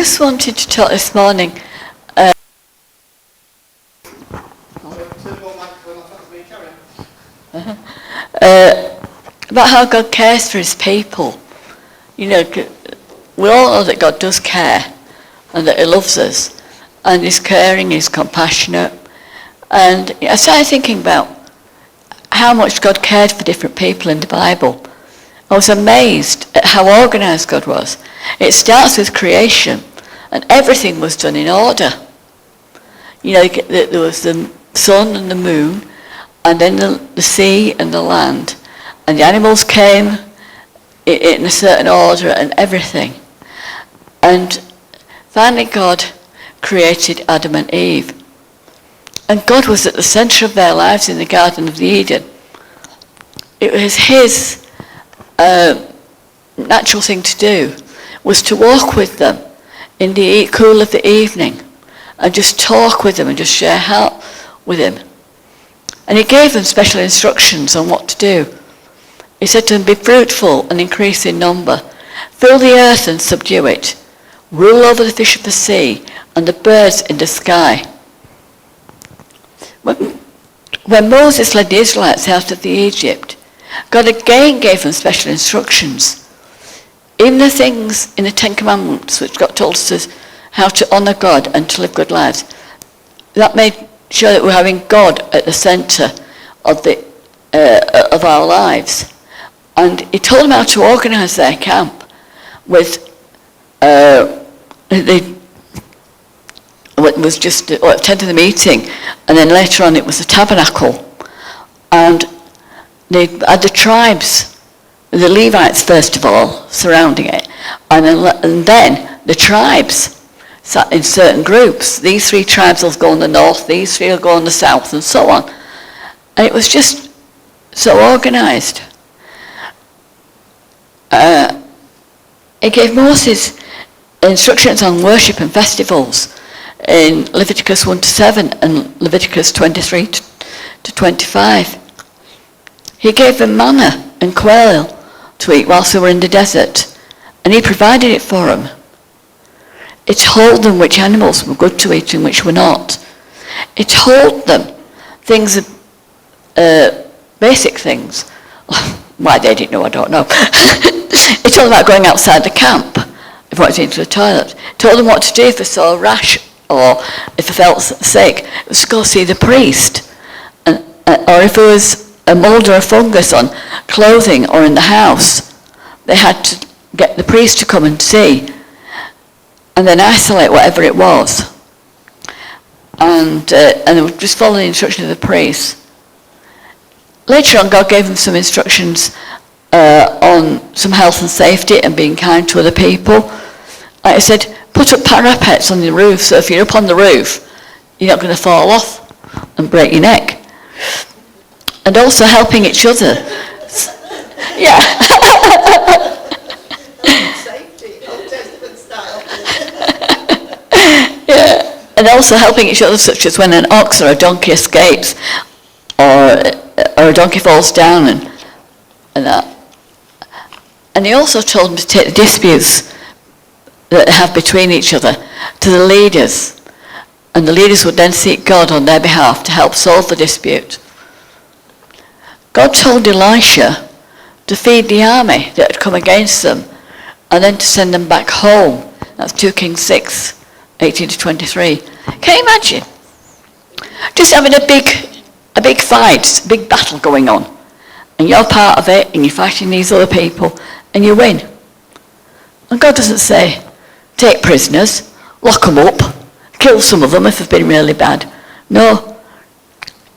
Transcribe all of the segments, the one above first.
just wanted to talk this morning about how God cares for his people. You know, we all know that God does care and that he loves us and he's caring, he's compassionate. And I started thinking about how much God cared for different people in the Bible. I was amazed at how organised God was. It starts with creation and everything was done in order. You know, there was the sun and the moon and then the sea and the land. And the animals came in a certain order and everything. And finally God created Adam and Eve. And God was at the centre of their lives in the Garden of Eden. It was his natural thing to do, was to walk with them in the cool of the evening and just talk with them and just share heart with him. And he gave them special instructions on what to do. He said to them, be fruitful and increase in number. Fill the earth and subdue it. Rule over the fish of the sea and the birds in the sky. When Moses led the Israelites out of Egypt, God again gave them special instructions. Even the things in the Ten Commandments which God told us how to honour God and to live good lives, that made sure that we're having God at the centre of our lives. And he told them how to organise their camp with it was just attend to the meeting, and then later on it was the tabernacle, and they had the tribes, the Levites first of all surrounding it, and then the tribes sat in certain groups. These 3 tribes will go in the north, these 3 will go in the south, and so on. And it was just so organised. He gave Moses instructions on worship and festivals in Leviticus 1-7 and Leviticus 23-25. He gave them manna and quail to eat whilst they were in the desert, and he provided it for them. He told them which animals were good to eat and which were not. He told them things, basic things. Why they didn't know, I don't know. He told them about going outside the camp if they wanted to go to the toilet. He told them what to do if they saw a rash or if they felt sick. It was to go see the priest. Or if there was a mould or a fungus on clothing or in the house, they had to get the priest to come and see and then isolate whatever it was. And they would just follow the instructions of the priest. Later on, God gave them some instructions on some health and safety and being kind to other people. Like I said, put up parapets on the roof, so if you're up on the roof, you're not going to fall off and break your neck. And also helping each other. Yeah. Safety, Old Testament style. Yeah. And also helping each other, such as when an ox or a donkey escapes, or a donkey falls down and that. And he also told them to take the disputes that they have between each other to the leaders. And the leaders would then seek God on their behalf to help solve the dispute. God told Elisha to feed the army that had come against them and then to send them back home. That's 2 Kings 6, 18-23. Can you imagine? Just having a big fight, a big battle going on. And you're part of it and you're fighting these other people and you win. And God doesn't say, take prisoners, lock them up, kill some of them if they've been really bad. No.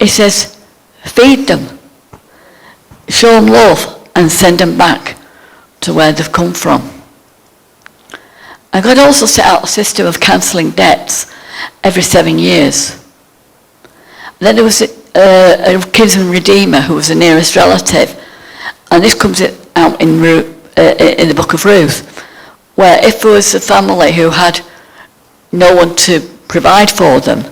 He says, feed them, show them love and send them back to where they've come from. And God also set out a system of cancelling debts every 7 years. And then there was a kinsman redeemer who was the nearest relative. And this comes out in the book of Ruth, where if there was a family who had no one to provide for them,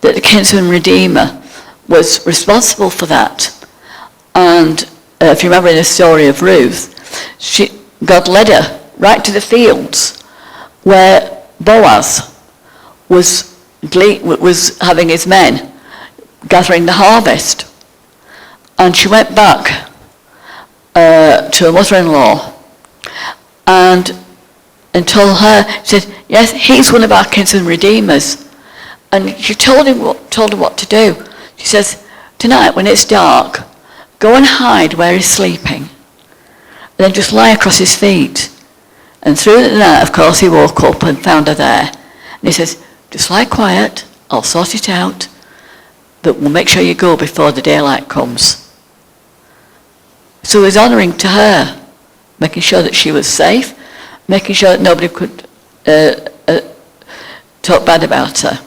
that the kinsman redeemer was responsible for that. And if you remember in the story of Ruth, God led her right to the fields where Boaz was having his men gathering the harvest. And she went back to her mother-in-law and told her, she said, yes, he's one of our kinsman redeemers. And she told her what to do. She says, tonight when it's dark, go and hide where he's sleeping. And then just lie across his feet. And through the night, of course, he woke up and found her there. And he says, just lie quiet, I'll sort it out, but we'll make sure you go before the daylight comes. So he was honouring to her, making sure that she was safe, making sure that nobody could talk bad about her.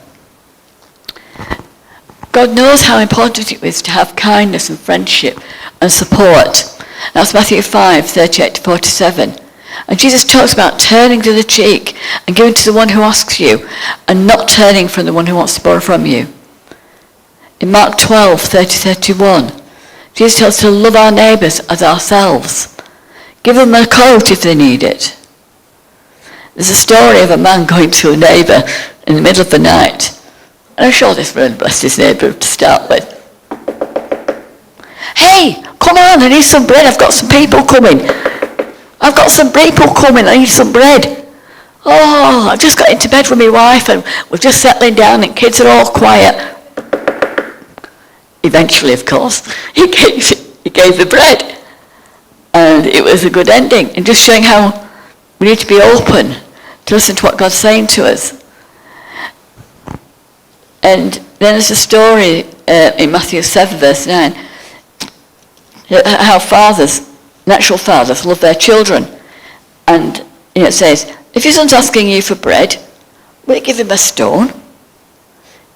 God knows how important it is to have kindness and friendship and support. That's Matthew 5:38-47. And Jesus talks about turning to the cheek and giving to the one who asks you and not turning from the one who wants to borrow from you. In Mark 12:30-31, Jesus tells us to love our neighbours as ourselves. Give them a coat if they need it. There's a story of a man going to a neighbour in the middle of the night. And I'm sure this really blessed his neighbour to start with. Hey, come on, I need some bread. I've got some people coming. I need some bread. Oh, I've just got into bed with my wife and we're just settling down and kids are all quiet. Eventually, of course, he gave the bread. And it was a good ending. And just showing how we need to be open to listen to what God's saying to us. And then there's a story in Matthew 7:9, how natural fathers love their children. And it says, if your son's asking you for bread, will you give him a stone?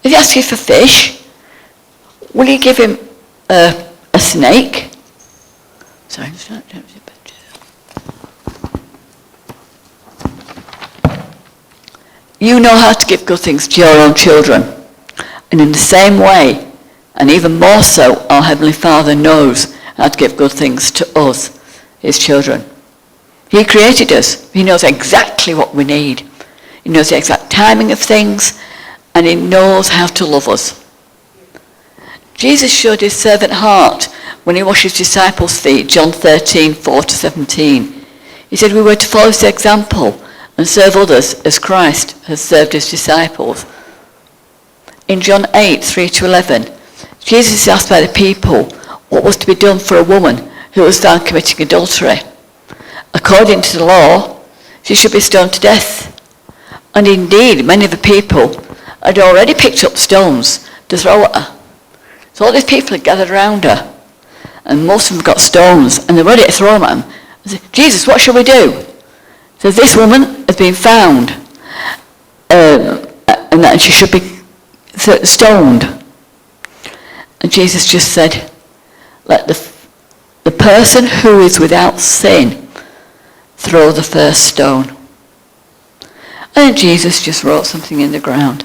If he asks you for fish, will you give him a snake? Sorry, you know how to give good things to your own children. And in the same way, and even more so, our Heavenly Father knows how to give good things to us, his children. He created us. He knows exactly what we need. He knows the exact timing of things, and he knows how to love us. Jesus showed his servant heart when he washed his disciples' feet, John 13:4-17. He said we were to follow his example and serve others as Christ has served his disciples. In John 8:3-11, Jesus is asked by the people what was to be done for a woman who was found committing adultery. According to the law, she should be stoned to death. And indeed, many of the people had already picked up stones to throw at her. So all these people had gathered around her, and most of them got stones, and they're ready to throw them at him. I said, Jesus, what shall we do? So this woman has been found, and that she should be stoned. And Jesus just said, let the person who is without sin throw the first stone. And then Jesus just wrote something in the ground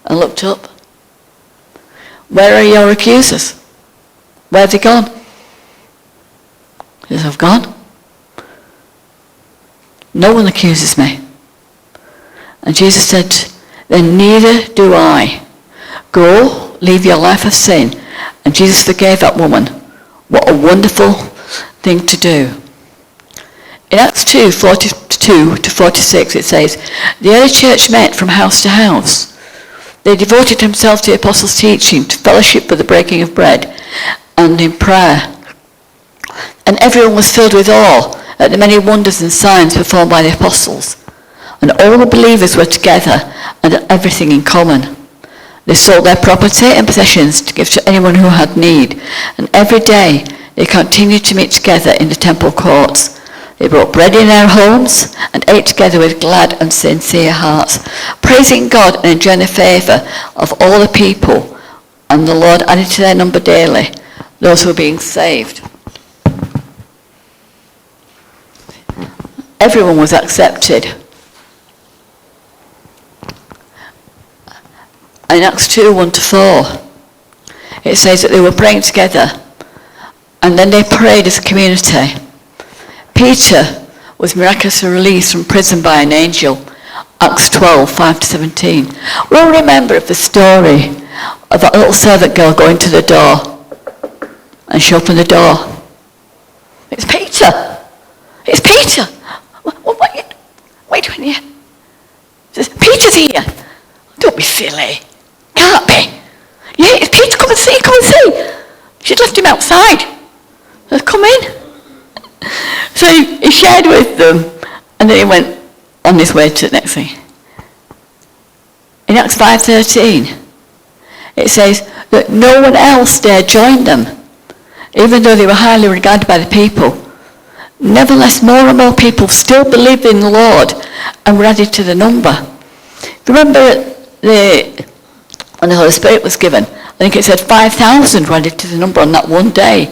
and looked up. Where are your accusers? Where have they gone? He says, I've gone. No one accuses me. And Jesus said, then neither do I. Go, leave your life of sin. And Jesus forgave that woman. What a wonderful thing to do. In Acts 2:42-46 it says, the early church met from house to house. They devoted themselves to the apostles' teaching, to fellowship with the breaking of bread, and in prayer. And everyone was filled with awe at the many wonders and signs performed by the apostles. And all the believers were together and had everything in common. They sold their property and possessions to give to anyone who had need. And every day they continued to meet together in the temple courts. They brought bread in their homes and ate together with glad and sincere hearts, praising God and enjoying the favour of all the people. And the Lord added to their number daily those who were being saved. Everyone was accepted. In Acts 2:1-4, it says that they were praying together, and then they prayed as a community. Peter was miraculously released from prison by an angel, 12, 5 to 17. We'll remember of the story of that little servant girl going to the door, and she opened the door. It's Peter! It's Peter! What are you doing here? She says, Peter's here! Don't be silly. Can't be. Yeah, it's Peter, come and see. She'd left him outside. Come in. So he shared with them, and then he went on his way to the next thing. In Acts 5:13, it says that no one else dared join them, even though they were highly regarded by the people. Nevertheless, more and more people still believed in the Lord and were added to the number. Remember when the Holy Spirit was given, I think it said 5,000 were added to the number on that one day.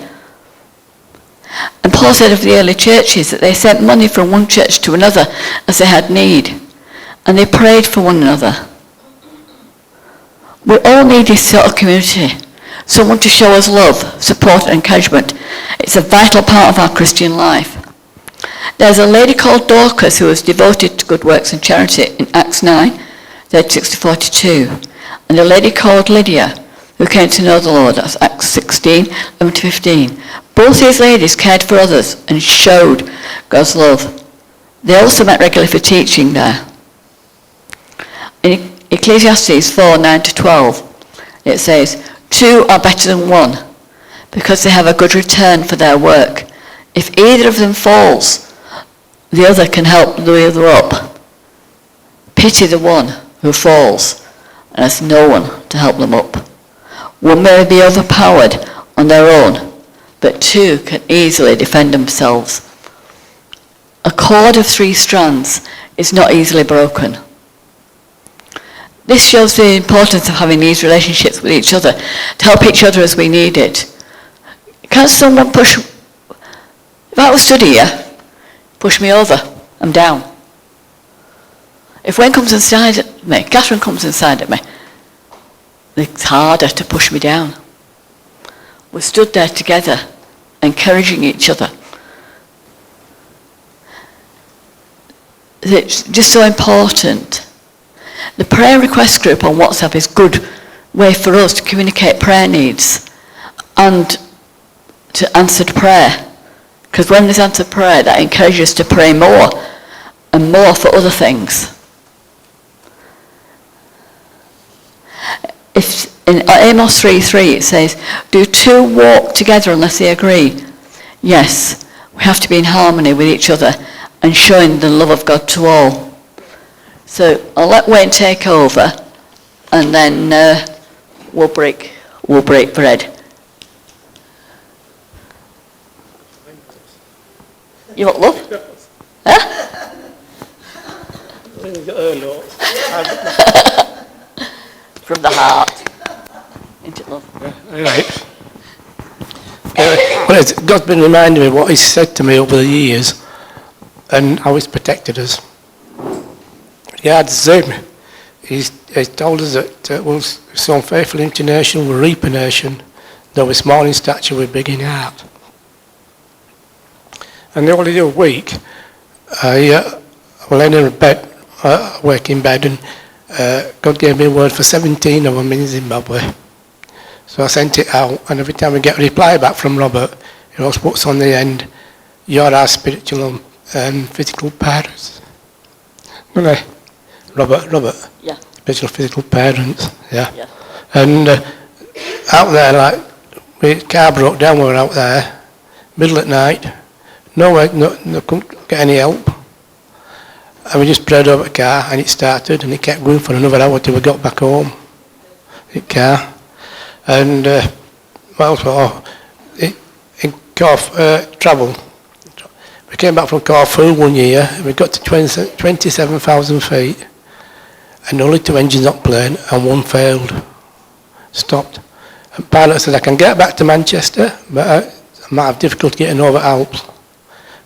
And Paul said of the early churches that they sent money from one church to another as they had need. And they prayed for one another. We all need this sort of community. Someone to show us love, support and encouragement. It's a vital part of our Christian life. There's a lady called Dorcas who was devoted to good works and charity in Acts 9, 36 to 42. And a lady called Lydia who came to know the Lord. That's Acts 16, 11 to 15. Both these ladies cared for others and showed God's love. They also met regularly for teaching there. In Ecclesiastes 4, 9 to 12, it says, 2 are better than 1, because they have a good return for their work. If either of them falls, the other can help the other up. Pity the one who falls and has no one to help them up. One may be overpowered on their own, but 2 can easily defend themselves. A cord of 3 strands is not easily broken. This shows the importance of having these relationships with each other, to help each other as we need it. Can someone push, if I was stood here, push me over, I'm down. If Wayne comes inside at me, Catherine comes inside at me, it's harder to push me down. We stood there together, encouraging each other. It's just so important. The prayer request group on WhatsApp is a good way for us to communicate prayer needs and to answered prayer. Because when there's answered prayer, that encourages us to pray more and more for other things. If in Amos 3:3 it says, do 2 walk together unless they agree? Yes, we have to be in harmony with each other and showing the love of God to all. So I'll let Wayne take over, and then we'll break bread. You want love? Huh? From the heart into love. Right. Well, God's been reminding me what He's said to me over the years and how He's protected us. Yeah, He's told us that we'll sow faithful into nation, we'll reap a nation, though we're small in stature, we're big in heart. And the other week, I was laying in bed, awake in bed, and God gave me a word for 17 of them in Zimbabwe. So I sent it out, and every time I get a reply back from Robert, he always puts on the end, you're our spiritual and physical parents. Really? Robert? Yeah. Spiritual physical parents, Yeah. And out there, like, the car broke down, we were out there, middle at night, no couldn't get any help. And we just prayed over the car, and it started, and it kept going for another hour till we got back home. The car. And what else? In travel. We came back from Corfu one year, and we got to 27,000 feet, and only 2 engines on plane, and 1 failed. Stopped. And pilot said, I can get back to Manchester, but I might have difficulty getting over Alps.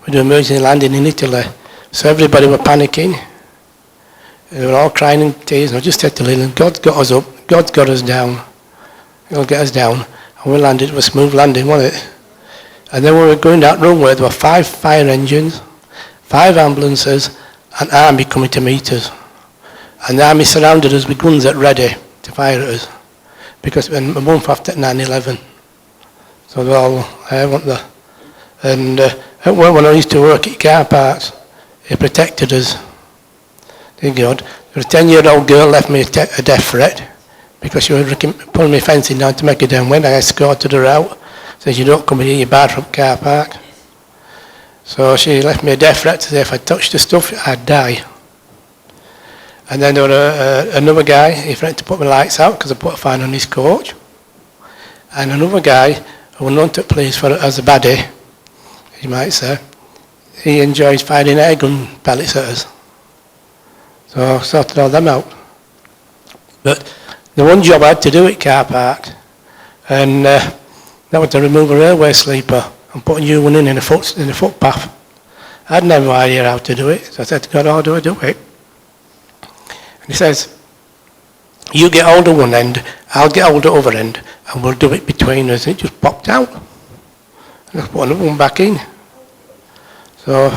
We do emergency landing in Italy. So everybody were panicking. They were all crying in tears. And I just said to Lillian, God's got us up. God's got us down. He'll get us down. And we landed. It was a smooth landing, wasn't it? And then when we were going down runway, there were 5 fire engines, 5 ambulances, and army coming to meet us. And the army surrounded us with guns at ready to fire at us, because it was a month after 9/11. So they all weren't there. And when I used to work at car parks, he protected us. Thank God. There was a 10-year-old girl left me a death threat because she was pulling me fencing down to make her downwind. I escorted her out. Said, "You don't come in here, you're bad from car park." So she left me a death threat to say if I touched the stuff, I'd die. And then there was another guy, he threatened to put my lights out because I put a fine on his coach. And another guy who was known to the police as a baddie, you might say, he enjoys firing air gun pellets at us. So I sorted all them out. But the one job I had to do at car park, and that was to remove a railway sleeper and put a new one in the footpath. I had no idea how to do it, so I said to God, "How do I do it?" And he says, "You get hold of one end, I'll get hold of the other end, and we'll do it between us." And it just popped out. And I put another one back in. So